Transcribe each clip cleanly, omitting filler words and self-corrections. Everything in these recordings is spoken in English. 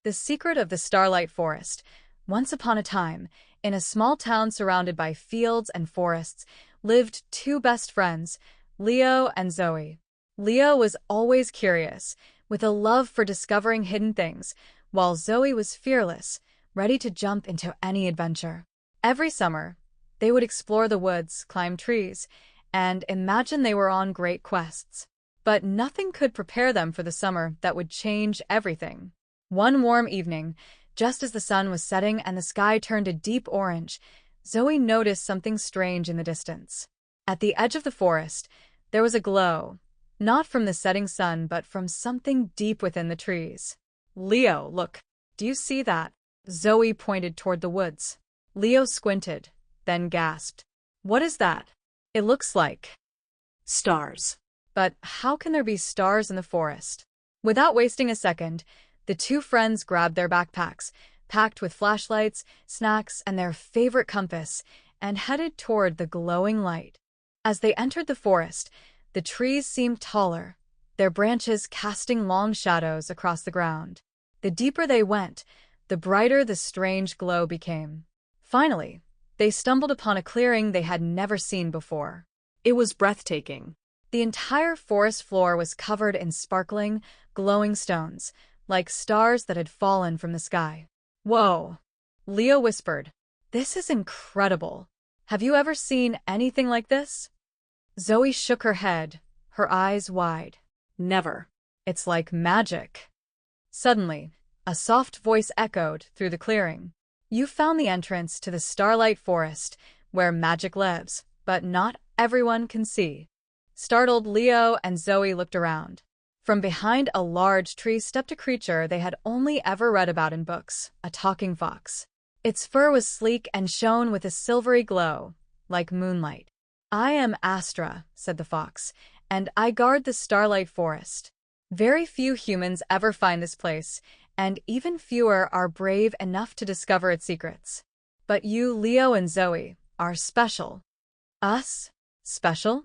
The secret of the Starlight Forest. Once upon a time, in a small town surrounded by fields and forests, lived two best friends, Leo and Zoe. Leo was always curious, with a love for discovering hidden things, while Zoe was fearless, ready to jump into any adventure. Every summer, they would explore the woods, climb trees, and imagine they were on great quests. But nothing could prepare them for the summer that would change everything. One warm evening, just as the sun was setting and the sky turned a deep orange, Zoe noticed something strange in the distance. At the edge of the forest, there was a glow, not from the setting sun but from something deep within the trees. "Leo, look, do you see that?" Zoe pointed toward the woods. Leo squinted, then gasped. "What is that?" "It looks like stars." "But how can there be stars in the forest?" Without wasting a second, the two friends grabbed their backpacks, packed with flashlights, snacks, and their favorite compass, and headed toward the glowing light. As they entered the forest, the trees seemed taller, their branches casting long shadows across the ground. The deeper they went, the brighter the strange glow became. Finally, they stumbled upon a clearing they had never seen before. It was breathtaking. The entire forest floor was covered in sparkling, glowing stones, like stars that had fallen from the sky. "Whoa!" Leo whispered. "This is incredible. Have you ever seen anything like this?" Zoe shook her head, her eyes wide. "Never. It's like magic." Suddenly, a soft voice echoed through the clearing. "You found the entrance to the Starlight Forest, where magic lives, but not everyone can see." Startled, Leo and Zoe looked around. From behind a large tree stepped a creature they had only ever read about in books, a talking fox. Its fur was sleek and shone with a silvery glow, like moonlight. "I am Astra," said the fox, "and I guard the Starlight Forest. Very few humans ever find this place, and even fewer are brave enough to discover its secrets. But you, Leo and Zoe, are special." "Us? Special?"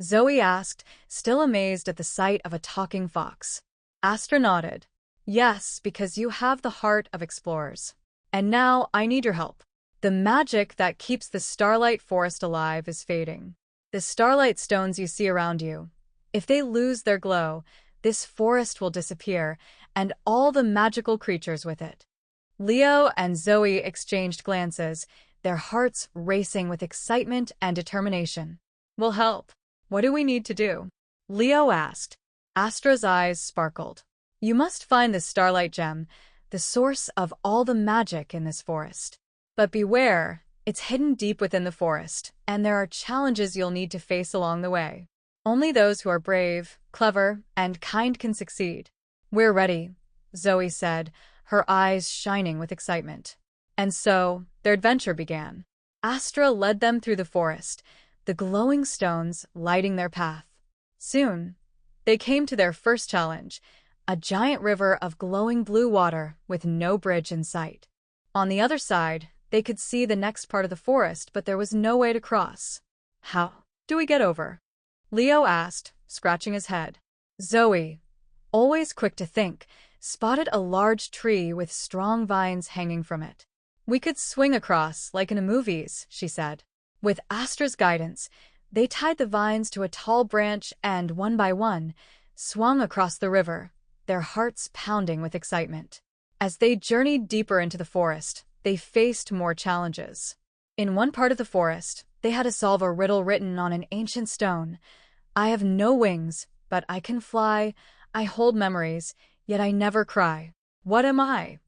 Zoe asked, still amazed at the sight of a talking fox. Astra nodded. "Yes, because you have the heart of explorers. And now I need your help. The magic that keeps the Starlight Forest alive is fading. The starlight stones you see around you, if they lose their glow, this forest will disappear, and all the magical creatures with it." Leo and Zoe exchanged glances, their hearts racing with excitement and determination. "We'll help. What do we need to do?" Leo asked. Astra's eyes sparkled. "You must find the Starlight Gem, the source of all the magic in this forest. But beware, it's hidden deep within the forest, and there are challenges you'll need to face along the way. Only those who are brave, clever, and kind can succeed." "We're ready," Zoe said, her eyes shining with excitement. And so, their adventure began. Astra led them through the forest, the glowing stones lighting their path. Soon, they came to their first challenge, a giant river of glowing blue water with no bridge in sight. On the other side, they could see the next part of the forest, but there was no way to cross. "How do we get over?" Leo asked, scratching his head. Zoe, always quick to think, spotted a large tree with strong vines hanging from it. "We could swing across, like in the movies," she said. With Astra's guidance, they tied the vines to a tall branch and, one by one, swung across the river, their hearts pounding with excitement. As they journeyed deeper into the forest, they faced more challenges. In one part of the forest, they had to solve a riddle written on an ancient stone. "I have no wings, but I can fly. I hold memories, yet I never cry. What am I?"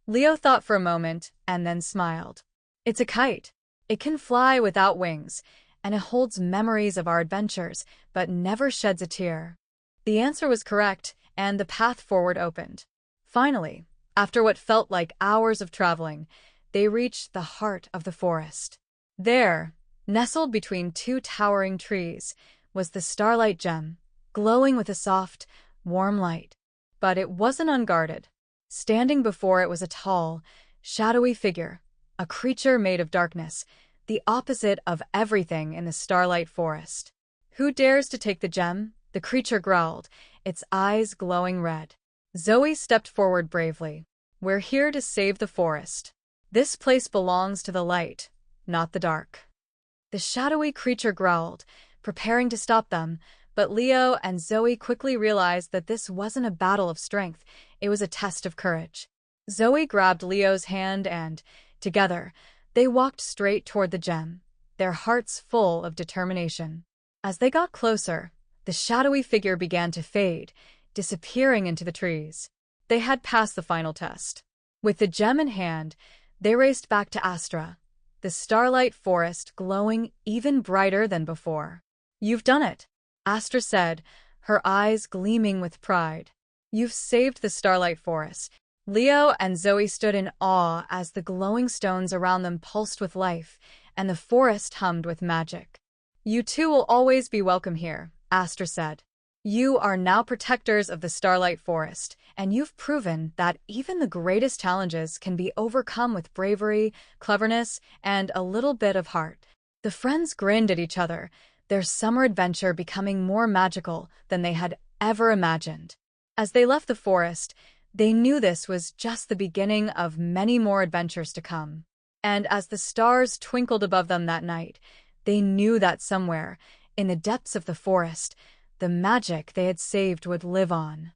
Leo thought for a moment and then smiled. "It's a kite. It can fly without wings, and it holds memories of our adventures, but never sheds a tear." The answer was correct, and the path forward opened. Finally, after what felt like hours of traveling, they reached the heart of the forest. There, nestled between two towering trees, was the Starlight Gem, glowing with a soft, warm light. But it wasn't unguarded. Standing before it was a tall, shadowy figure, a creature made of darkness, the opposite of everything in the Starlight Forest. "Who dares to take the gem?" the creature growled, its eyes glowing red. Zoe stepped forward bravely. We're here to save the forest. This place belongs to the light, not the dark." The shadowy creature growled, preparing to stop them, but Leo and Zoe quickly realized that this wasn't a battle of strength, it was a test of courage. Zoe grabbed Leo's hand and, together, they walked straight toward the gem, their hearts full of determination. As they got closer, the shadowy figure began to fade, disappearing into the trees. They had passed the final test. With the gem in hand, they raced back to Astra, the Starlight Forest glowing even brighter than before. "You've done it," Astra said, her eyes gleaming with pride. "You've saved the Starlight Forest." Leo and Zoe stood in awe as the glowing stones around them pulsed with life, and the forest hummed with magic. "You two will always be welcome here," Astra said. "You are now protectors of the Starlight Forest, and you've proven that even the greatest challenges can be overcome with bravery, cleverness, and a little bit of heart." The friends grinned at each other, their summer adventure becoming more magical than they had ever imagined. As they left the forest, they knew this was just the beginning of many more adventures to come. And as the stars twinkled above them that night, they knew that somewhere, in the depths of the forest, the magic they had saved would live on.